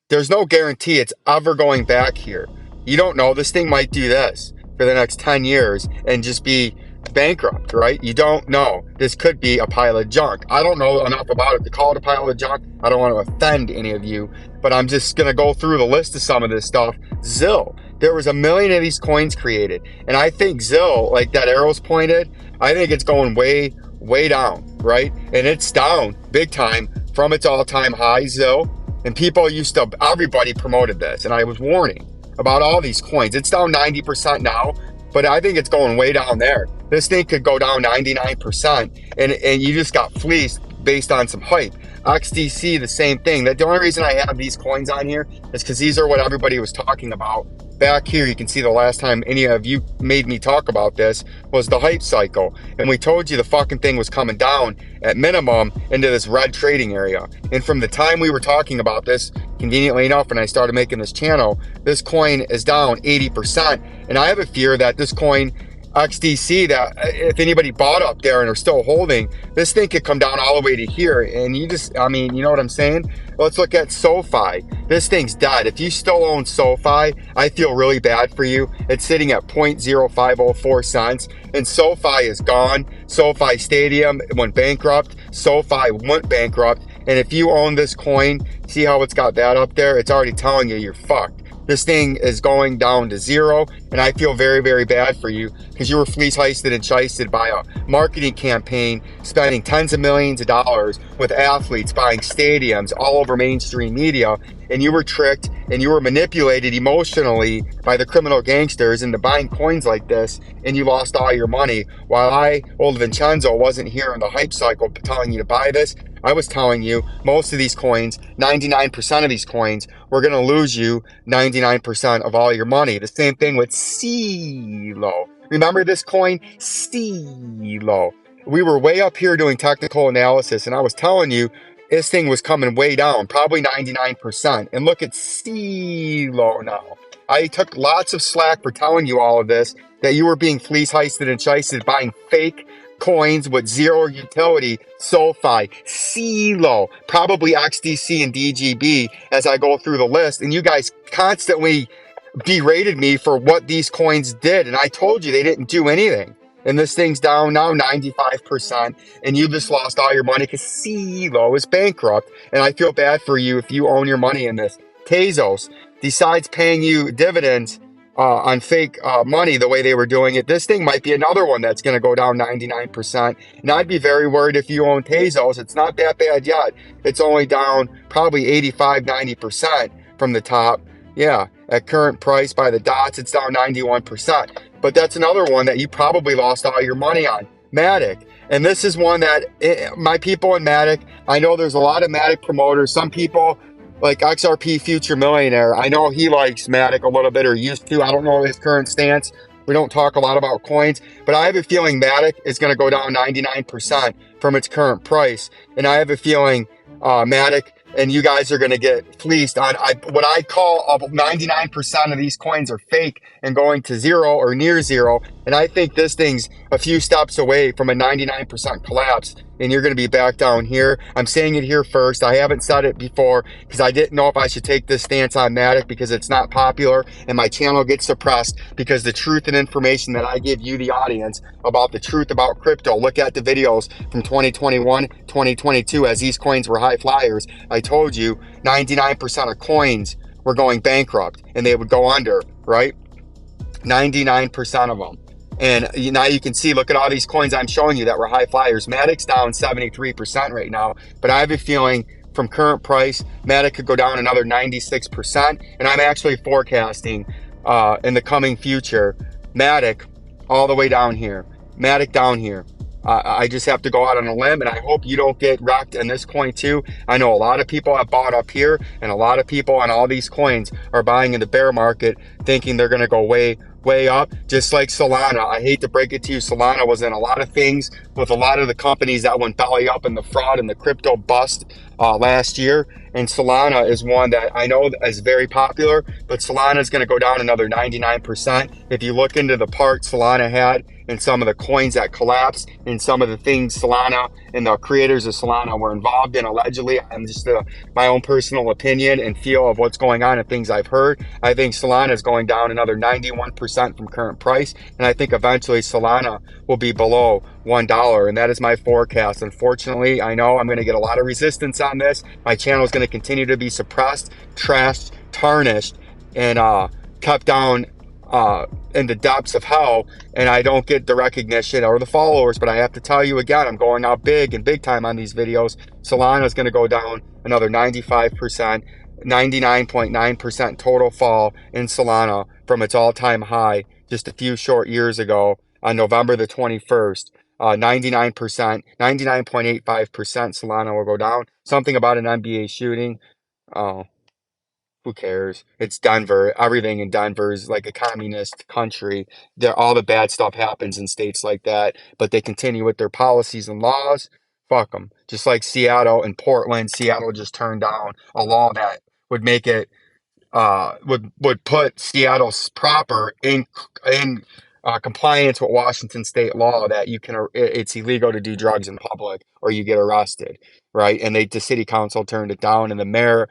There's no guarantee it's ever going back here. You don't know. This thing might do this for the next 10 years and just be bankrupt, right? You don't know. This could be a pile of junk. I don't know enough about it to call it a pile of junk. I don't want to offend any of you, but I'm just going to go through the list of some of this stuff. ZIL. There was 1 million of these coins created. And I think ZIL, like that arrow's pointed, I think it's going way, way down, right? And it's down big time from its all-time high, ZIL. And everybody promoted this. And I was warning about all these coins. It's down 90% now, but I think it's going way down there. This thing could go down 99%, and you just got fleeced based on some hype. XDC, the same thing. The only reason I have these coins on here is because these are what everybody was talking about. Back here, you can see the last time any of you made me talk about this was the hype cycle. And we told you the fucking thing was coming down at minimum into this red trading area. And from the time we were talking about this, conveniently enough, when I started making this channel, this coin is down 80%. And I have a fear that this coin, XDC, that if anybody bought up there and are still holding, this thing could come down all the way to here. And you know what I'm saying? Let's look at SoFi. This thing's dead. If you still own SoFi, I feel really bad for you. It's sitting at 0.0504 cents, and SoFi is gone. SoFi Stadium went bankrupt. SoFi went bankrupt. And if you own this coin, see how it's got that up there? It's already telling you you're fucked. This thing is going down to zero, and I feel very, very bad for you because you were fleece heisted and shisted by a marketing campaign, spending tens of millions of dollars with athletes, buying stadiums all over mainstream media, and you were tricked and you were manipulated emotionally by the criminal gangsters into buying coins like this, and you lost all your money. While I, old Vincenzo, wasn't here in the hype cycle telling you to buy this, I was telling you most of these coins, 99% of these coins, we're going to lose you 99% of all your money. The same thing with CELO. Remember this coin? CELO. We were way up here doing technical analysis, and I was telling you this thing was coming way down, probably 99%. And look at CELO now. I took lots of slack for telling you all of this, that you were being fleece heisted and shisted, buying fake coins with zero utility. SoFi, CELO, probably XDC and DGB as I go through the list. And you guys constantly berated me for what these coins did. And I told you they didn't do anything. And this thing's down now 95%. And you just lost all your money because CELO is bankrupt. And I feel bad for you if you own your money in this. Tezos decides paying you dividends on fake money the way they were doing it. This thing might be another one that's going to go down 99%. And I'd be very worried if you own Tezos. It's not that bad yet. It's only down probably 85-90% from the top. Yeah, at current price by the dots, it's down 91%. But that's another one that you probably lost all your money on. Matic. And this is one that my people in Matic, I know there's a lot of Matic promoters. Some people like XRP Future Millionaire, I know he likes Matic a little bit, or used to. I don't know his current stance. We don't talk a lot about coins, but I have a feeling Matic is going to go down 99% from its current price. And I have a feeling Matic and you guys are going to get fleeced on what I call 99% of these coins are fake and going to zero or near zero. And I think this thing's a few steps away from a 99% collapse, and you're going to be back down here. I'm saying it here first. I haven't said it before because I didn't know if I should take this stance on Matic because it's not popular and my channel gets suppressed because the truth and information that I give you, the audience, about the truth about crypto. Look at the videos from 2021, 2022 as these coins were high flyers. I told you 99% of coins were going bankrupt and they would go under, right? 99% of them. And now you can see, look at all these coins I'm showing you that were high flyers. Matic's down 73% right now, but I have a feeling from current price, Matic could go down another 96%. And I'm actually forecasting in the coming future, Matic all the way down here, Matic down here. I just have to go out on a limb, and I hope you don't get wrecked in this coin too. I know a lot of people have bought up here, and a lot of people on all these coins are buying in the bear market thinking they're going to go way up, just like Solana. I hate to break it to you, Solana was in a lot of things with a lot of the companies that went belly up in the fraud and the crypto bust last year. And Solana is one that I know is very popular, but Solana is going to go down another 99%. If you look into the part Solana had and some of the coins that collapsed and some of the things Solana and the creators of Solana were involved in, allegedly, I'm just my own personal opinion and feel of what's going on and things I've heard. I think Solana is going down another 91% from current price. And I think eventually Solana will be below $1. And that is my forecast. Unfortunately, I know I'm going to get a lot of resistance on this. My channel is going to continue to be suppressed, trashed, tarnished, and kept down in the depths of hell, and I don't get the recognition or the followers. But I have to tell you again, I'm going out big and big time on these videos. Solana is going to go down another 95%, 99.9% total fall in Solana from its all-time high just a few short years ago on November the 21st. 99%, 99.85% Solana will go down. Something about an NBA shooting. Oh, who cares? It's Denver. Everything in Denver is like a communist country. All the bad stuff happens in states like that, but they continue with their policies and laws. Fuck them. Just like Seattle and Portland. Seattle just turned down a law that would make it would put Seattle proper in compliance with Washington state law that you can it's illegal to do drugs in public or you get arrested, right? And the city council turned it down, and the mayor,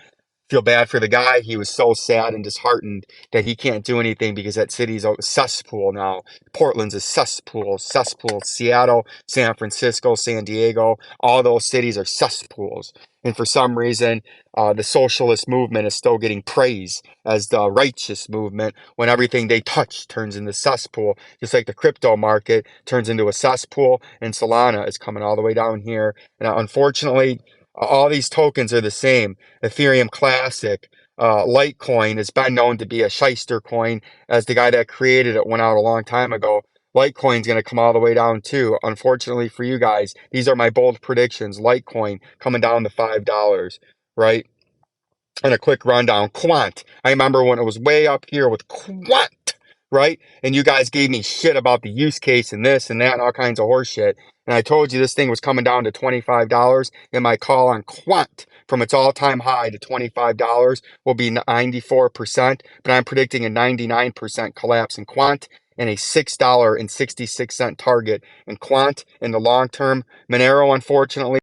feel bad for the guy. He was so sad and disheartened that he can't do anything because that city's a cesspool now. Portland's a cesspool. Seattle, San Francisco, San Diego, all those cities are cesspools. And for some reason, the socialist movement is still getting praise as the righteous movement when everything they touch turns into cesspool, just like the crypto market turns into a cesspool, and Solana is coming all the way down here. And unfortunately, all these tokens are the same. Ethereum Classic, Litecoin has been known to be a shyster coin, as the guy that created it went out a long time ago. Litecoin's going to come all the way down too. Unfortunately for you guys, these are my bold predictions. Litecoin coming down to $5, right? And a quick rundown. Quant. I remember when it was way up here with Quant, right? And you guys gave me shit about the use case and this and that and all kinds of horse shit. And I told you this thing was coming down to $25. And my call on Quant from its all-time high to $25 will be 94%. But I'm predicting a 99% collapse in Quant and a $6.66 target in Quant in the long term. Monero, unfortunately,